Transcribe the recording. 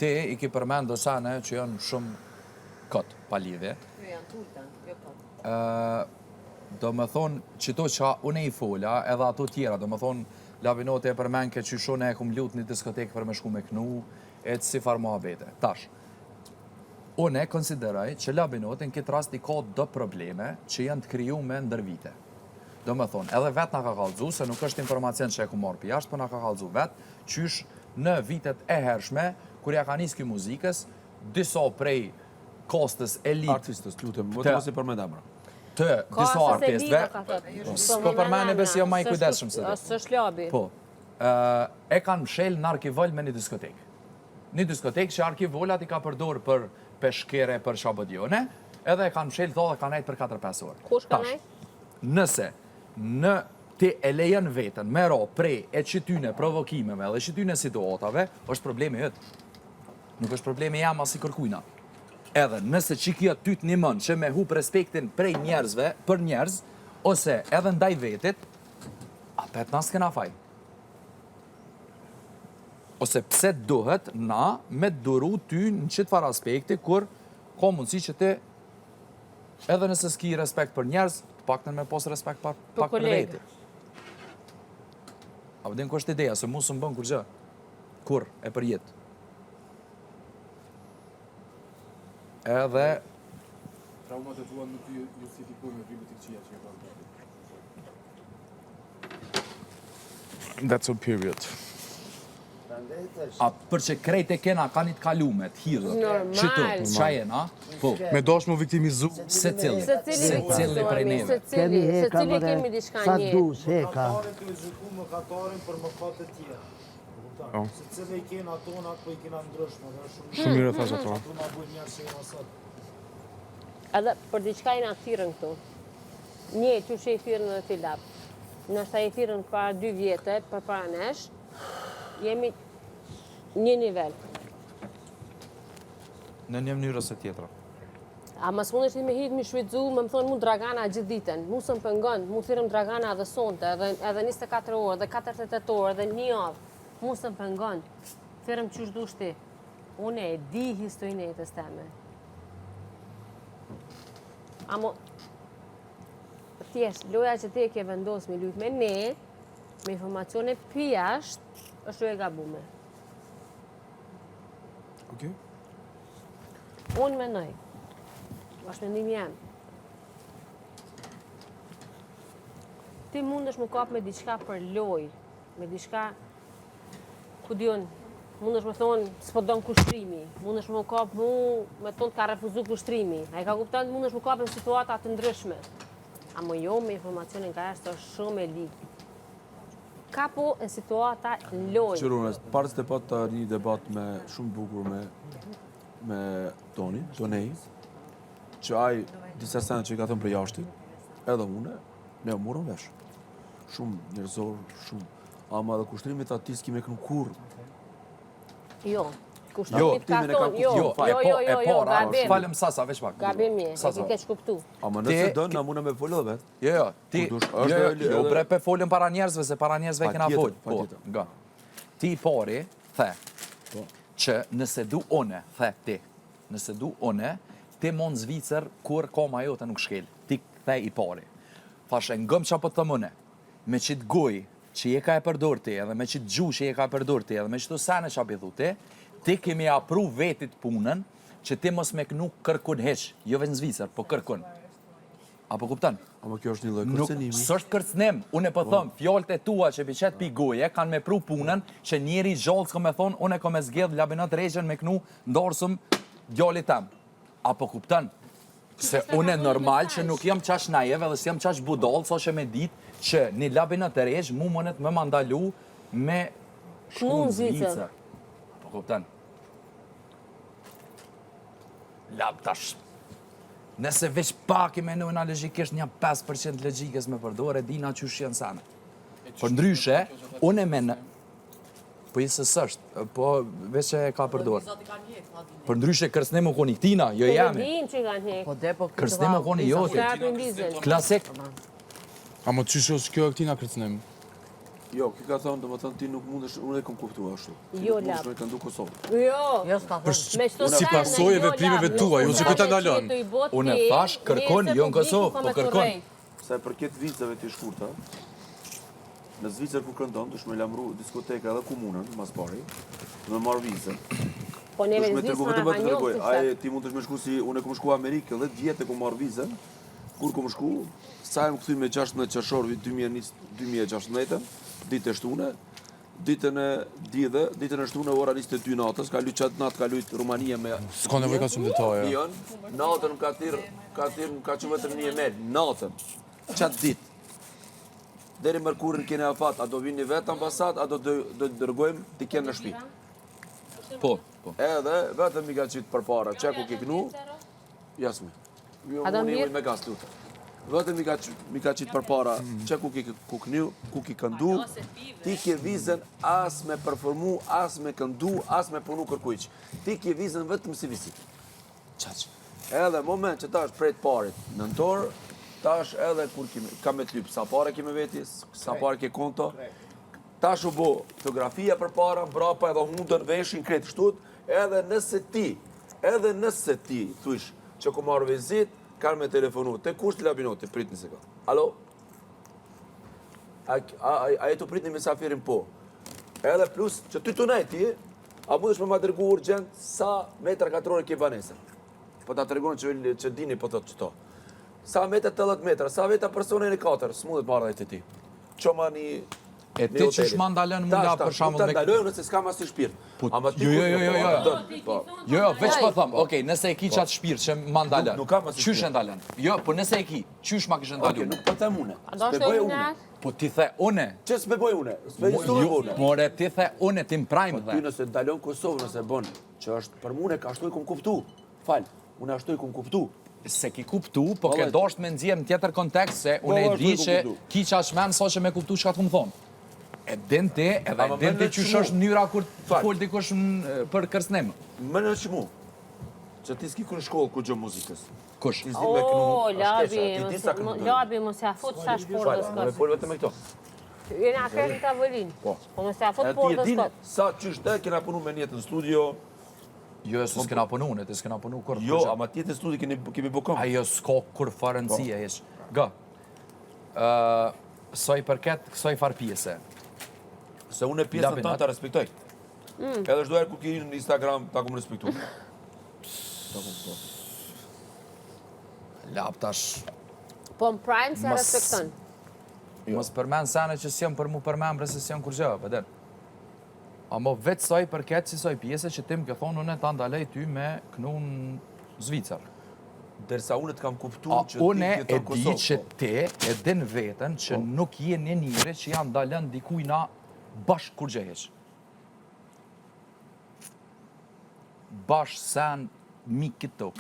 Ti i ki përmendur sane që janë shumë këtë pa lidhje. Janë tulta, jo këtë. Do më thonë që to që unë i fola, edhe ato tjera, do më thonë Lavinote e përmen ke që shone e kum lut një diskotekë për me shku me knu, e të si farë muhabete. Tash, unë e konsideraj që Lavinote në këtë rast i ka do probleme që janë të kriju me ndër vite. Do më thonë, edhe vetë nga ka kalëzu, se nuk është informacion që e ku marrë për jashtë, për nga ka kalëzu vetë, qysh në vitet e hershme, kur ja ka njës kjo muzikës, disa prej kostës elit... Artistës, lutem, më si për me demra. Të disa artistëve, s'po përmene besi jo ma i kujdeshëm se Së është labi. Po, e kanë mshel në Arkivol me një diskotekë. Një diskotekë që Arkivolat i ka përdor për peshkere, për shabodione, edhe e kanë mshel dhe kanë nejtë për 4-5 orë. Kush ka nejtë? Nëse në ti e lejen vetën me ro prej e qytyne provokimeve dhe qytyne situatave, është problemi jëtë. Nuk është problemi jam as i kërkujna. Edhe nëse që kjo ty të një mënë që me hup respektin prej njerëzve, për njerëz, ose edhe ndaj vetit, apet nas kena faj. Ose pse duhet na me duru ty në qitë far aspekti, kur ka mundësi që ti, edhe nëse s'ki respekt për njerëz, pakten me pos respekt pak për veti. A vëdin kështë ideja, se mu së më bën kur gjë, kur e për jetë. Edhe... Traumat e tua nuk ju justifikojnë me primet të këqia që e kanë. That's a period. A për që krejt e kena kanë i të kalume, të hirët, qëtu, qa jena, po. Me dosh më viktimizu. Se cili prej neve. Se cili kemi diçka Sa një. du, se ka. Mëkatarin të gjyku mëkatarin për mëkat e tjera. Se cilë i kena tona, po i kena ndryshme. Shumë mire thash ato. Tu ma bujt njerë që i masat. Edhe për diçka i nga thirën këtu. Një, që që i thirën në Filap. Nështë i thirën para 2 vjetë, për para nesh, jemi një nivel. Në një mënyrë ose tjetra. A mas mund është i me hitë mi shvitzu, më thonë mu Dragana gjithë ditën, mu së më pëngon, mu thirëm Dragana edhe sonte, edhe 24 orë, edhe 48 orë, edhe një avë, mu së më pëngon, thirëm qysh dushti. Une e di historinë e jetës teme. Amo, thjesht, loja që ti e ke vendosë me lujtë me ne, me informacione pjasht, është e gabume. Okej. Unë mendoj, është mendim jam. Ti mund është më kap me diçka për loj, me diçka, ku dion, mund është më thonë, s'po donë kushtrimi, mund është më kap mu, me tonë ka refuzu kushtrimi, a i ka kuptan, mund është më kap në situata të ndryshme. Amo jo me informacionin ka është shumë e ligë. Ka po në situata loj. Qërunës, parës të patë një debat me shumë bukur me Toni, Tonej, që aj disa sene që i ka thëmë për jashtit, edhe une, ne u morëm vesh. Shumë njerëzor, shumë. Ama dhe kushtrimit ati s'ki me kënë kur. Jo, kushtrimit ka thonë, jo, gabim. Falem Sasa, veç pak. Gabim je, e ki keq kuptu. Ama nëse dënë, na mune me folë dhe vetë. Jo, jo, bre pe folën para njerëzve, se para njerëzve kena folë. Po, nga. Ti pari, the, që nëse du one, the ti, nëse du one, ti mon Zvicër kur koma jote nuk shkel. Ti the i pari. Fashe, ngëm qa për të mëne, me qitë goj që je ka e përdor ti, edhe me qitë gju që je ka e përdor ti, edhe me qëto sene qa pithu ti, ti kemi apru vetit punën që ti mos me kënu kërkun heq, jo veç në Zvicër, po kërkun. Apo kuptan? Ama kjo është një lloj Nuk kërcenimi. s'është kërcënim, unë e po thëm, fjallët e tua që biqet pi goje, kanë me pru punën që njeri gjallë s'ko me thonë, unë e ko me zgjedh Labinot Regjen me kënu ndorsëm djallit tem. Apo kuptan? Se unë e normal që nuk jam qash najeve dhe s'jam qash budal, so që me dit që një Labinot Regj mu mënet me mandalu me shku në Zvicër. Apo kuptan? Lab tash. Nëse veç pak i menojna logjikisht një 5% logjikës me përdore, dina që shjenë sana. Por ndryshe, unë e menë... Po jesë sështë, po veç e ka përdore. Por ndryshe kërcënim u koni këtina, jo jemi. Dim që kanë hek. Kërcënim u koni jote. Klasik. Amo qysho është kjo e këtina kërcënim? Jo, ki ka thonë, domethënë ti nuk mundesh, unë e kam kuptuar ashtu. Ti Jo, nuk mundesh lap. me këndu Kosovë. Jo. Jo, s'ka thonë. Me çdo Si sene, pasojë jo, veprimeve lap, tua, jo nuk si ka ku ta që ndalon. tu i bot Unë ti, thash, kërkon, nesër jo në publiku Kosovë, ka po me të kërkon. rrejt. Sa i përket vizave të shkurta, në Zvicër ku këndon, dush me lamru diskoteka edhe komunën, mas pari, me marrë vizën. Po neve Dush në me tërgu Zvicër vetëm na të ka tregoj, njohur aje ti mund të shme shku si, unë e kom shku Amerikë, edhe djetë e kom marrë vizën, kur kom shku, sa e më këthy me 16 qershor vit 2016, ditë e shtune, ditën e didhe, ditën e shtune ora 22 natës, ka lujt qatë natë, ka lujt Rumania me... S'ka nevoj ka shumë detaje. Dion, natën ka që vetëm një emel, natën, qatë ditë. Deri mërkurën kene afat, a do vini vetë ambasat, a do dërgojmë t'i kene në shpi. Po, po. Edhe, vetëm mi ka qitë për para, që ku ki knu, jasmi. Jo, A do unë mirë? jemi me gas lutë. Vetëm mi ka qitë për para, që ku ki knu, ku ki këndu, ti ke vizën as me performu, as me këndu, as me punu kërkujq. Ti ke vizën vetëm si vizit. Qaq. Edhe moment që ta është prej të parit, nëntor, tash edhe kur ka me t'lyp, sa pare ke me veti, sa pare ke konto, tash u bo fotografia për para, mbrapa edhe hundën veshin kretë shtut, edhe nëse ti, thuish, që ku marrë vizit, kanë me telefonu, te kush të labinoti, prit një sekund. Alo? A e të prit një mesafirin po? Edhe plus, që ty të nejti, a mundesh me ma dërgu urgent sa metra katrore ke banesën? Po ta të regonë që dini po të qëto. Sa metra 80 metra, sa veta persone në 4, s'mundet marrë dhe të ti. Qoma një... E ti që shma ndalën mu la për shamull me... Ta ndalojmë nëse s'ka mas të shpirë. Jo, veç po thëmë, okej, nëse e ki qatë shpirë që ma ndalën, Nuk ka mas të qysh e shpirë. ndalën? Jo, po nëse e ki, qysh ma kishë Oke, ndalën? nuk po them une. A do është S'begoj e une. një? Po ti the une. Që s'begoj une? S'begoj une. More, ti the une, ti m'prajmë Ty dhe. nëse ndalon Kosovë nëse bën, që është për mune ka ashtu i kom kuptu. Fal, unë ashtu i kom kuptu. Se ki kuptu, po ke Vallahi. dosht me nxjerr në tjetër kontekst, se unë e Vallahi, di ashtu që e kuptu. ki qa shmen sa që me kuptu që ka të më thonë. E din ti, edhe Ama e din ti me në që çmu. është mënyra kur Fal. fol dikush për kërsnim. Më në që mu, që ti s'ki në shkollë ku gjë muzikës. Kush? Ti s'di me kënu, O, është keqa, ti di sa kënu dojnë. labi, mos ja fut sa shport Fal, dhe më me s'kot. folë vetëm me këto. Jena kërë në tavolinë. Po. Po mos ja fut E por ti e dhe din s'kot. sa qysh te kena punu me njetë në studio. Jo, se s'kena punu, ne ti s'kena punu kur. Jo, ama tjetë në studio kemi bukëm. Ajo s'ka kur farëndësia ish. Ga. Sa i përket kësaj far pjese. Se unë e pjesën Lapin, ta respektoj. Edhe çdo herë kur ki në Instagram ta kom respektu. Lap tash. Po në prime se Mos- respekton. Mos përmen sene që s'jam për mu përmen bre se s'jam kur gjë, pëden. Amo vetë sa i përket si sa i pjese që ti më ke thonë unë ta ndalej ty me kënu në Zvicër. Derisa unë të kam kuptu A që une ti e jeton di Kosovë. që ti e din vetën që nuk je një njëri që janë dalën dikujna bashkë kur gjehesh. Bashkë sen mi këto.